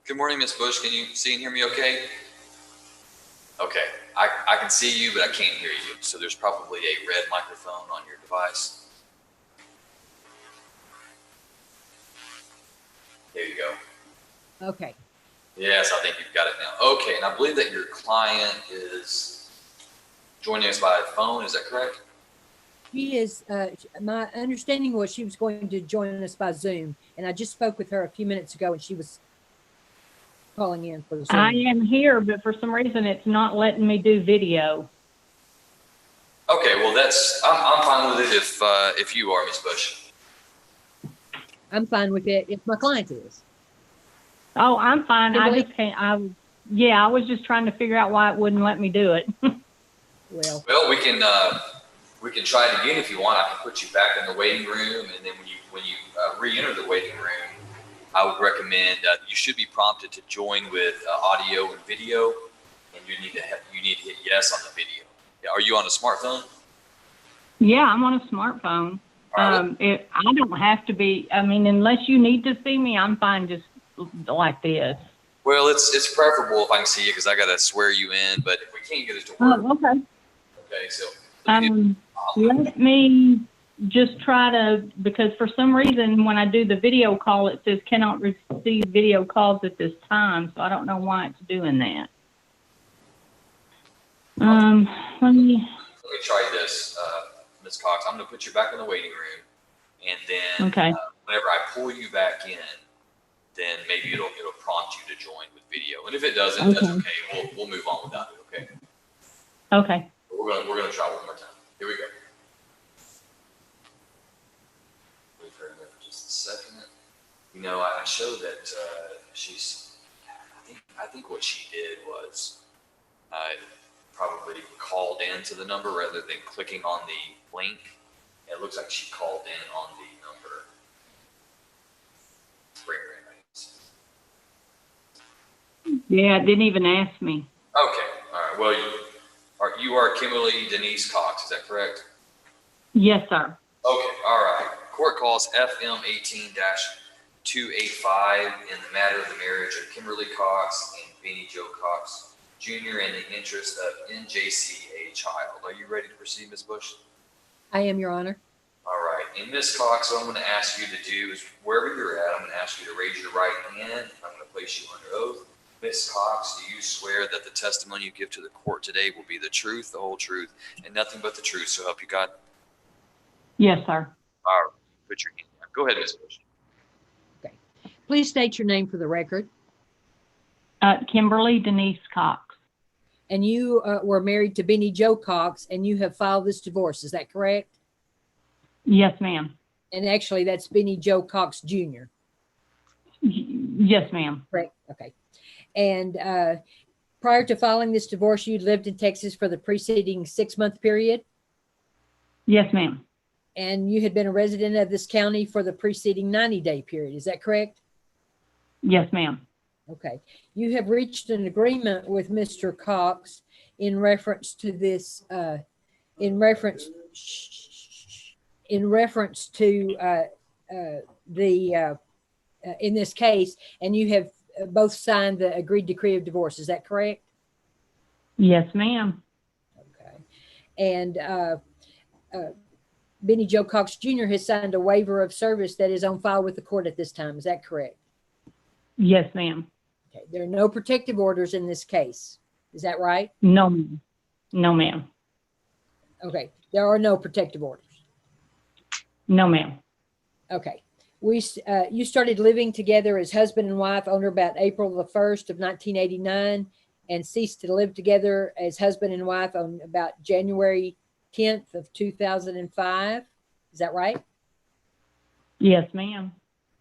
Good morning, Miss Bush. Can you see and hear me okay? Okay, I can see you, but I can't hear you. So there's probably a red microphone on your device. There you go. Okay. Yes, I think you've got it now. Okay, and I believe that your client is joining us by phone. Is that correct? She is, my understanding was she was going to join us by Zoom, and I just spoke with her a few minutes ago, and she was calling in for the Zoom. I am here, but for some reason it's not letting me do video. Okay, well I'm fine with it if you are, Miss Bush. I'm fine with it if my client is. Oh, I'm fine. Kimberly? I just can't. I was just trying to figure out why it wouldn't let me do it. Well, we can try it again if you want. I can put you back in the waiting room, and then when you re-enter the waiting room, I would recommend you should be prompted to join with audio and video, and you need to hit yes on the video. Are you on a smartphone? Yeah, I'm on a smartphone. I don't have to be. I mean, unless you need to see me, I'm fine just like this. Well, it's preferable if I can see you because I got to swear you in. But if we can't get it to work, okay. Okay, so let me just try to, because for some reason when I do the video call, it says cannot receive video calls at this time. So I don't know why it's doing that. Let me try this, Ms. Cox. I'm going to put you back in the waiting room, and then whenever I pull you back in, then maybe it'll prompt you to join with video. And if it doesn't, that's okay. We'll move on without it. Okay. Okay. We're gonna try one more time. Here we go. Leave her in there for just a second. You know, I showed that she's. I think what she did was probably called into the number rather than clicking on the link. It looks like she called in on the number. Yeah, it didn't even ask me. Okay. All right. Well, you are Kimberly Denise Cox. Is that correct? Yes, sir. Okay. All right. Court calls FM18-00285 in the matter of the marriage of Kimberly Cox and Benny Joe Cox Jr. in the interest of NJC, a child. Are you ready to proceed, Ms. Bush? I am, Your Honor. All right. And Ms. Cox, what I'm going to ask you to do is wherever you're at, I'm going to ask you to raise your right hand. I'm going to place you under oath. Ms. Cox, do you swear that the testimony you give to the court today will be the truth, the whole truth, and nothing but the truth, so help you God? Yes, sir. All right. Put your hand down. Go ahead, Ms. Bush. Okay. Please state your name for the record. Kimberly Denise Cox. And you were married to Benny Joe Cox, and you have filed this divorce. Is that correct? Yes, ma'am. And actually, that's Benny Joe Cox Jr. Yes, ma'am. Correct. Okay. And prior to filing this divorce, you lived in Texas for the preceding 6-month period? Yes, ma'am. And you had been a resident of this county for the preceding 90-day period. Is that correct? Yes, ma'am. Okay. You have reached an agreement with Mr. Cox in reference to this, in reference to in this case, and you have both signed the agreed decree of divorce. Is that correct? Yes, ma'am. Okay. And Benny Joe Cox Jr. has signed a waiver of service that is on file with the court at this time. Is that correct? Yes, ma'am. Okay. There are no protective orders in this case. Is that right? No, ma'am. No, ma'am. Okay. There are no protective orders. No, ma'am. Okay. You started living together as husband and wife on or about April the 1st of 1989 and ceased to live together as husband and wife on about January 10th of 2005. Is that right? Yes, ma'am.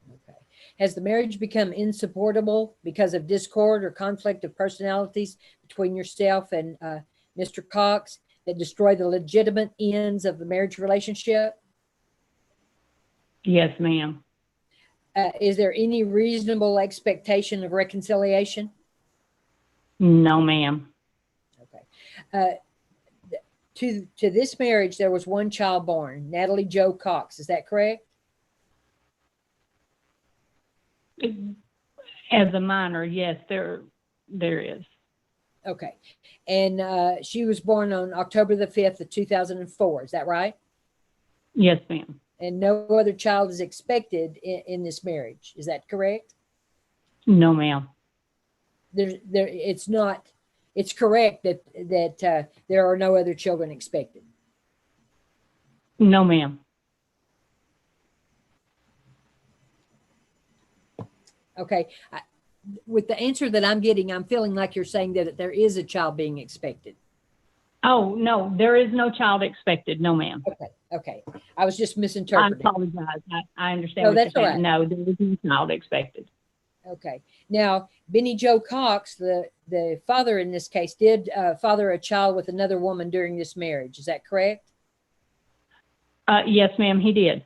Okay. Has the marriage become insupportable because of discord or conflict of personalities between yourself and Mr. Cox that destroy the legitimate ends of the marriage relationship? Yes, ma'am. Is there any reasonable expectation of reconciliation? No, ma'am. Okay. To this marriage, there was one child born, Natalie Jo Cox. Is that correct? As a minor, yes, there is. Okay. And she was born on October the 5th of 2004. Is that right? Yes, ma'am. And no other child is expected in this marriage. Is that correct? No, ma'am. It's not, it's correct that there are no other children expected. No, ma'am. Okay. With the answer that I'm getting, I'm feeling like you're saying that there is a child being expected. Oh, no, there is no child expected. No, ma'am. Okay. Okay. I was just I misinterpreting. apologize. I understand No, what you're that's all saying. right. No, there is no child expected. Okay. Now, Benny Joe Cox, the father in this case, did father a child with another woman during this marriage. Is that correct? Yes, ma'am, he did.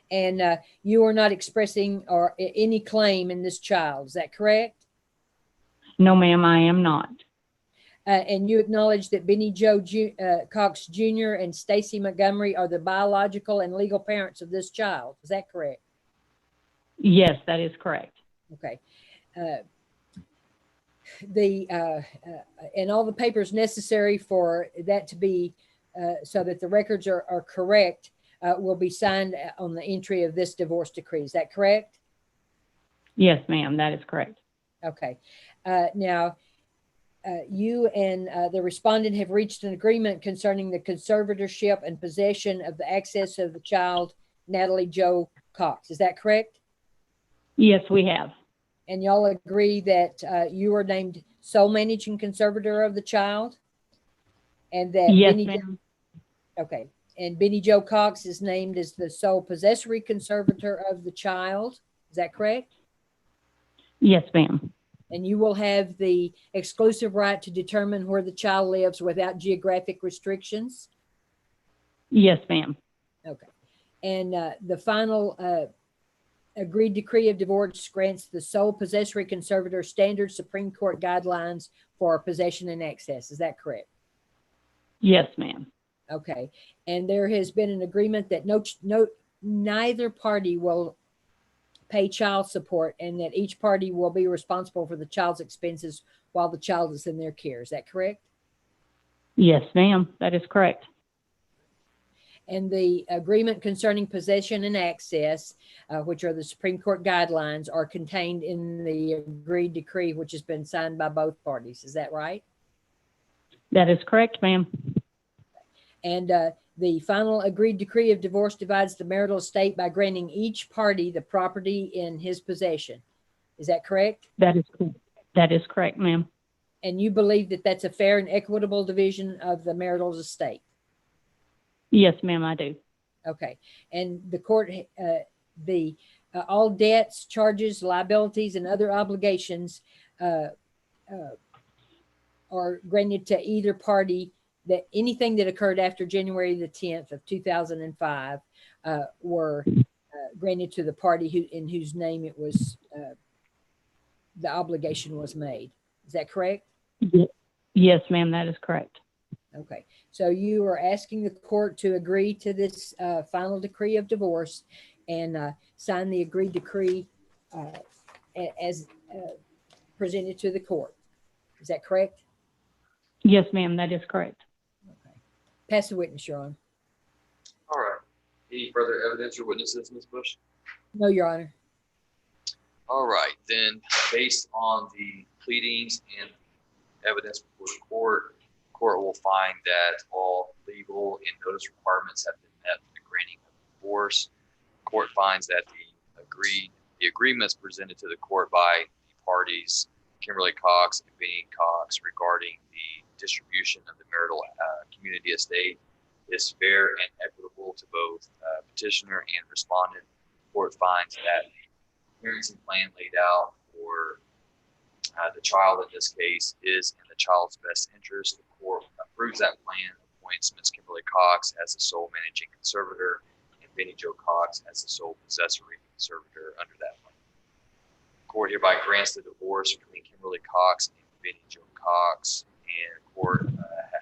And you are not expressing or any claim in this child. Is that correct? No, ma'am, I am not. And you acknowledge that Benny Joe Cox Jr. and Stacy Montgomery are the biological and legal parents of this child. Is that correct? Yes, that is correct. Okay. And all the papers necessary for that to be so that the records are correct will be signed on the entry of this divorce decree. Is that correct? Yes, ma'am, that is correct. Okay. Now, you and the respondent have reached an agreement concerning the conservatorship and possession of the access of the child, Natalie Joe Cox. Is that correct? Yes, we have. And y'all agree that you are named sole managing conservator of the child? And that Yes, Benny ma'am. Okay. And Benny Joe Cox is named as the sole possessory conservator of the child. Is that correct? Yes, ma'am. And you will have the exclusive right to determine where the child lives without geographic restrictions? Yes, ma'am. Okay. And the final agreed decree of divorce grants the sole possessory conservator standard Supreme Court guidelines for possession and access. Is that correct? Yes, ma'am. Okay. And there has been an agreement that neither party will pay child support and that each party will be responsible for the child's expenses while the child is in their care. Is that correct? Yes, ma'am. That is correct. And the agreement concerning possession and access, which are the Supreme Court guidelines, are contained in the agreed decree, which has been signed by both parties. Is that right? That is correct, ma'am. And the final agreed decree of divorce divides the marital estate by granting each party the property in his possession. Is that correct? That is correct. That is correct, ma'am. And you believe that that's a fair and equitable division of the marital estate? Yes, ma'am, I do. Okay. And the court, all debts, charges, liabilities, and other obligations are granted to either party. That anything that occurred after January the 10th of 2005 were granted to the party in whose name it was, the obligation was made. Is that correct? Yes, ma'am, that is correct. Okay. So you are asking the court to agree to this final decree of divorce and sign the agreed decree as presented to the court. Is that correct? Yes, ma'am, that is correct. Okay. Pass the witness, Your Honor. All right. Any further evidence or witnesses, Ms. Bush? No, Your Honor. All right. Then, based on the pleadings and evidence before the court will find that all legal and notice requirements have been met for the granting of divorce. The court finds that the agreements presented to the court by the parties, Kimberly Cox and Benny Cox, regarding the distribution of the marital community estate is fair and equitable to both petitioner and respondent. The court finds that the parenting plan laid out for the child in this case is in the child's best interest. The court approves that plan, appoints Ms. Kimberly Cox as the sole managing conservator and Benny Joe Cox as the sole possessory conservator under that plan. The court hereby grants the divorce between Kimberly Cox and Benny Joe Cox, and court,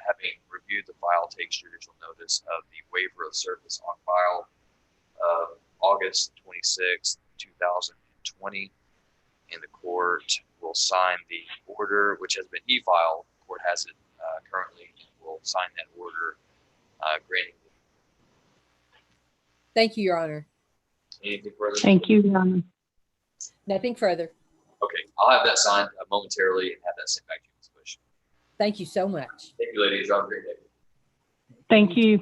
having reviewed the file, takes judicial notice of the waiver of service on file of August 26, 2020. and the court will sign the order, which has been e-filed. The court has it currently. Will sign that order granting. Thank you, Your Honor. Anything further? Thank you, Your Honor. Nothing further. Okay, I'll have that signed momentarily and have that sent back to you, Ms. Bush. Thank you so much. Thank you, ladies. Have a great day. Thank you.